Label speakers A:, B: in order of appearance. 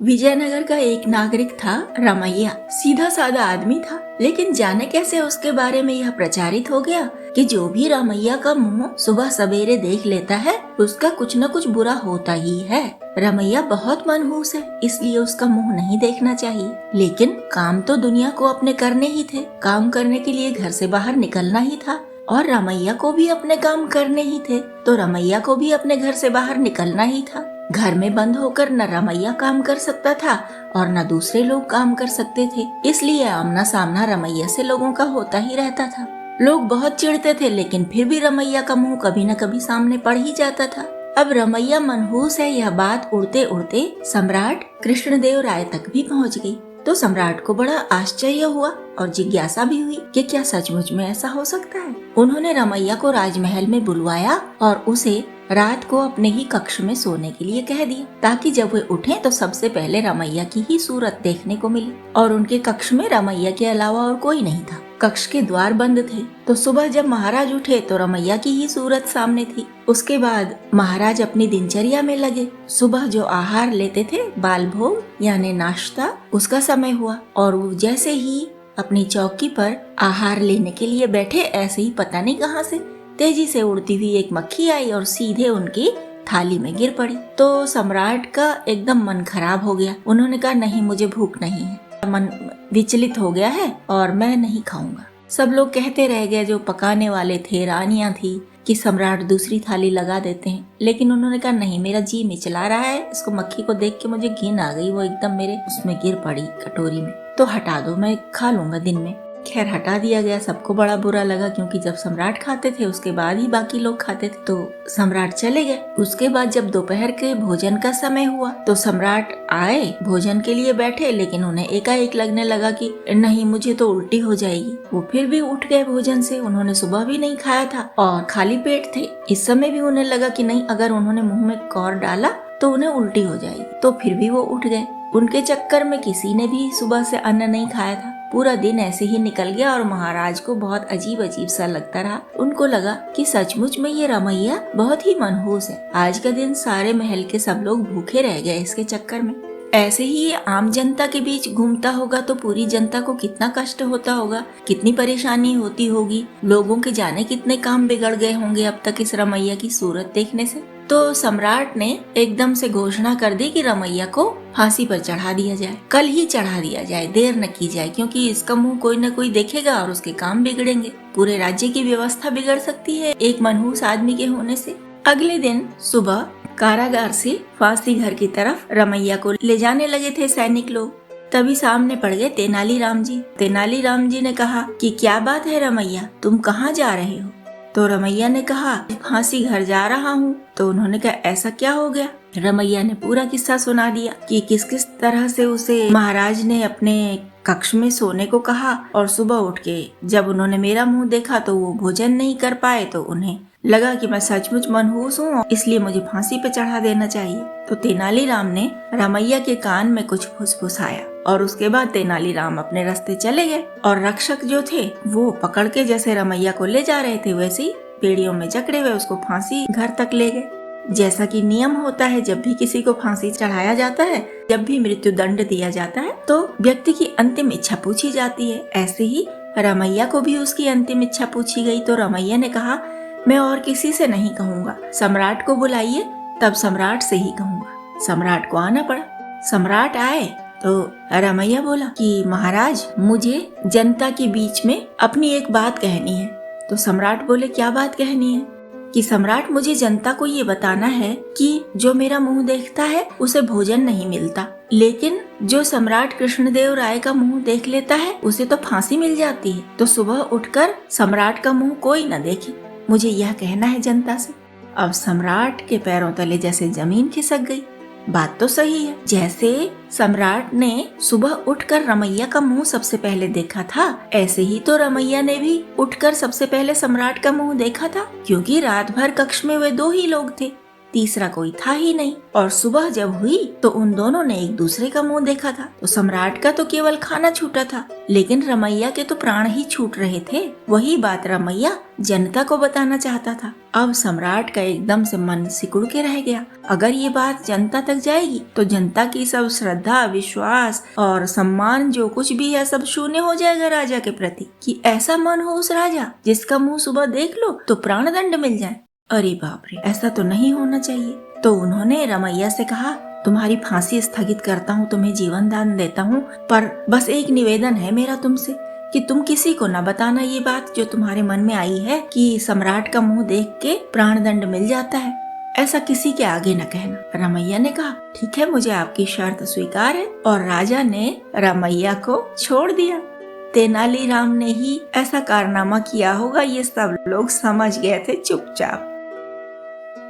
A: विजयनगर का एक नागरिक था रमैया। सीधा साधा आदमी था, लेकिन जाने कैसे उसके बारे में यह प्रचारित हो गया कि जो भी रमैया का मुंह सुबह सवेरे देख लेता है उसका कुछ न कुछ बुरा होता ही है। रमैया बहुत मनहूस है, इसलिए उसका मुंह नहीं देखना चाहिए। लेकिन काम तो दुनिया को अपने करने ही थे। काम करने के लिए घर से बाहर निकलना ही था और रमैया को भी अपने काम करने ही थे, तो रमैया को भी अपने घर से बाहर निकलना ही था। घर में बंद होकर न रमैया काम कर सकता था और न दूसरे लोग काम कर सकते थे, इसलिए आमना सामना रमैया से लोगों का होता ही रहता था। लोग बहुत चिढ़ते थे, लेकिन फिर भी रमैया का मुंह कभी न कभी सामने पड़ ही जाता था। अब रमैया मनहूस है, यह बात उड़ते उड़ते सम्राट कृष्णदेव राय तक भी पहुंच गई। तो सम्राट को बड़ा आश्चर्य हुआ और जिज्ञासा भी हुई कि क्या सचमुच में ऐसा हो सकता है। उन्होंने रमैया को राजमहल में बुलवाया और उसे रात को अपने ही कक्ष में सोने के लिए कह दिया, ताकि जब वे उठें तो सबसे पहले रमैया की ही सूरत देखने को मिले। और उनके कक्ष में रमैया के अलावा और कोई नहीं था। कक्ष के द्वार बंद थे, तो सुबह जब महाराज उठे तो रमैया की ही सूरत सामने थी। उसके बाद महाराज अपनी दिनचर्या में लगे। सुबह जो आहार लेते थे, बाल भोग यानी नाश्ता, उसका समय हुआ और वो जैसे ही अपनी चौकी पर आहार लेने के लिए बैठे, ऐसे ही पता नहीं कहां से तेजी से उड़ती हुई एक मक्खी आई और सीधे उनकी थाली में गिर पड़ी। तो सम्राट का एकदम मन खराब हो गया। उन्होंने कहा, नहीं, मुझे भूख नहीं है, मन विचलित हो गया है और मैं नहीं खाऊंगा। सब लोग कहते रह गए, जो पकाने वाले थे, रानियां थी, कि सम्राट दूसरी थाली लगा देते हैं, लेकिन उन्होंने कहा, नहीं, मेरा जी मिचला रहा है। इसको मक्खी को देख के मुझे घिन आ गई, वो एकदम मेरे उसमें गिर पड़ी कटोरी में, तो हटा दो, मैं खा लूंगा दिन में। खैर, हटा दिया गया। सबको बड़ा बुरा लगा, क्योंकि जब सम्राट खाते थे उसके बाद ही बाकी लोग खाते थे। तो सम्राट चले गए। उसके बाद जब दोपहर के भोजन का समय हुआ तो सम्राट आए, भोजन के लिए बैठे, लेकिन उन्हें एकाएक लगने लगा कि नहीं, मुझे तो उल्टी हो जाएगी। वो फिर भी उठ गए भोजन से। उन्होंने सुबह भी नहीं खाया था और खाली पेट थे। इस समय भी उन्हें लगा कि नहीं, अगर उन्होंने मुंह में कौर डाला तो उन्हें उल्टी हो जाएगी। तो फिर भी वो उठ गए। उनके चक्कर में किसी ने भी सुबह से अन्न नहीं खाया था। पूरा दिन ऐसे ही निकल गया और महाराज को बहुत अजीब अजीब सा लगता रहा। उनको लगा कि सचमुच में ये रमैया बहुत ही मनहूस है। आज का दिन सारे महल के सब लोग भूखे रह गए इसके चक्कर में। ऐसे ही ये आम जनता के बीच घूमता होगा तो पूरी जनता को कितना कष्ट होता होगा, कितनी परेशानी होती होगी। लोगों के जाने कितने काम बिगड़ गए होंगे अब तक इस रमैया की सूरत देखने से। तो सम्राट ने एकदम से घोषणा कर दी कि रमैया को फांसी पर चढ़ा दिया जाए, कल ही चढ़ा दिया जाए, देर न की जाए, क्योंकि इसका मुंह कोई न कोई देखेगा और उसके काम बिगड़ेंगे। पूरे राज्य की व्यवस्था बिगड़ सकती है एक मनहूस आदमी के होने से। अगले दिन सुबह कारागार से फांसी घर की तरफ रमैया को ले जाने लगे थे सैनिक लोग। तभी सामने पड़ गए तेनालीराम जी। तेनालीराम जी ने कहा कि क्या बात है रमैया, तुम कहाँ जा रहे हो? तो रमैया ने कहा, फांसी घर जा रहा हूँ। तो उन्होंने कहा, ऐसा क्या हो गया? रमैया ने पूरा किस्सा सुना दिया कि किस किस तरह से उसे महाराज ने अपने कक्ष में सोने को कहा और सुबह उठ के जब उन्होंने मेरा मुंह देखा तो वो भोजन नहीं कर पाए, तो उन्हें लगा कि मैं सचमुच मनहूस हूँ, इसलिए मुझे फांसी पे चढ़ा देना चाहिए। तो तेनालीराम ने रमैया के कान में कुछ फुसफुसाया और उसके बाद तेनालीराम अपने रास्ते चले गए। और रक्षक जो थे वो पकड़ के जैसे रमैया को ले जा रहे थे वैसे ही बेड़ियों में जकड़े हुए उसको फांसी घर तक ले गए। जैसा कि नियम होता है, जब भी किसी को फांसी चढ़ाया जाता है, जब भी मृत्यु दंड दिया जाता है, तो व्यक्ति की अंतिम इच्छा पूछी जाती है। ऐसे ही रमैया को भी उसकी अंतिम इच्छा पूछी गई। तो रमैया ने कहा, मैं और किसी से नहीं कहूँगा, सम्राट को बुलाइए, तब सम्राट से ही कहूँगा। सम्राट को आना पड़ा। सम्राट आए तो रमैया बोला कि महाराज, मुझे जनता के बीच में अपनी एक बात कहनी है। तो सम्राट बोले, क्या बात कहनी है? कि सम्राट, मुझे जनता को ये बताना है कि जो मेरा मुंह देखता है उसे भोजन नहीं मिलता, लेकिन जो सम्राट कृष्णदेव राय का मुंह देख लेता है उसे तो फांसी मिल जाती है। तो सुबह उठकर सम्राट का मुंह कोई न देखे, मुझे यह कहना है जनता से। अब सम्राट के पैरों तले जैसे जमीन खिसक गई। बात तो सही है, जैसे सम्राट ने सुबह उठकर रमैया का मुंह सबसे पहले देखा था, ऐसे ही तो रमैया ने भी उठकर सबसे पहले सम्राट का मुंह देखा था, क्योंकि रात भर कक्ष में वे दो ही लोग थे। तीसरा कोई था ही नहीं। और सुबह जब हुई तो उन दोनों ने एक दूसरे का मुंह देखा था तो सम्राट का तो केवल खाना छूटा था, लेकिन रमैया के तो प्राण ही छूट रहे थे। वही बात रमैया जनता को बताना चाहता था। अब सम्राट का एकदम से मन सिकुड़ के रह गया। अगर ये बात जनता तक जाएगी तो जनता की सब श्रद्धा, विश्वास और सम्मान जो कुछ भी है सब शून्य हो जाएगा राजा के प्रति, कि ऐसा मन हो उस राजा जिसका मुंह सुबह देख लो तो प्राण दंड मिल जाए। अरे बाप रे, ऐसा तो नहीं होना चाहिए। तो उन्होंने रमैया से कहा, तुम्हारी फांसी स्थगित करता हूँ, तुम्हें जीवन दान देता हूँ, पर बस एक निवेदन है मेरा तुमसे कि तुम किसी को न बताना ये बात जो तुम्हारे मन में आई है कि सम्राट का मुंह देख के प्राण दंड मिल जाता है। ऐसा किसी के आगे न कहना। रमैया ने कहा, ठीक है, मुझे आपकी शर्त स्वीकार है। और राजा ने रमैया को छोड़ दिया। तेनालीराम ने ही ऐसा कारनामा किया होगा, ये सब लोग समझ गए थे चुपचाप।